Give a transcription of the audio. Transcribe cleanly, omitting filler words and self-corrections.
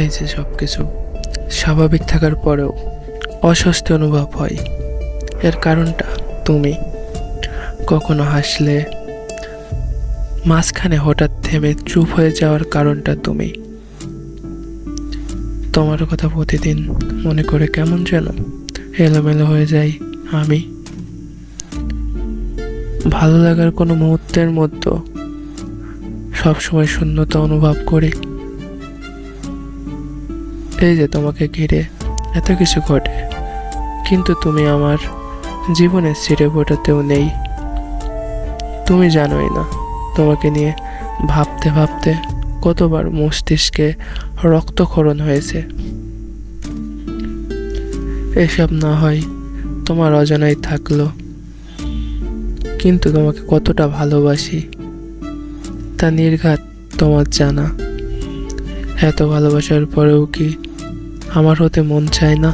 এই যে সব কিছু স্বাভাবিক থাকার পরেও অস্বস্তি অনুভব হয়, এর কারণটা তুমি। কখনো হাসলে মাঝখানে হঠাৎ থেমে চুপ হয়ে যাওয়ার কারণটা তুমি। তোমার কথা প্রতিদিন মনে করে কেমন যেন এলোমেলো হয়ে যাই আমি। ভালো লাগার কোনো মুহূর্তের মধ্যে সবসময় শূন্যতা অনুভব করি। এই যে তোমাকে ঘিরে এত কিছু ঘটে, কিন্তু তুমি আমার জীবনের ছিঁড়ে ফোটাতেও নেই। তুমি জানোই না, তোমাকে নিয়ে ভাবতে ভাবতে কতবার মস্তিষ্কে রক্তক্ষরণ হয়েছে। এসব না হয় তোমার অজানাই থাকলো, কিন্তু তোমাকে কতটা ভালোবাসি তা নির্ঘাত তোমার জানা। এত ভালোবাসার পরেও কি আমার হতে মন চায় না?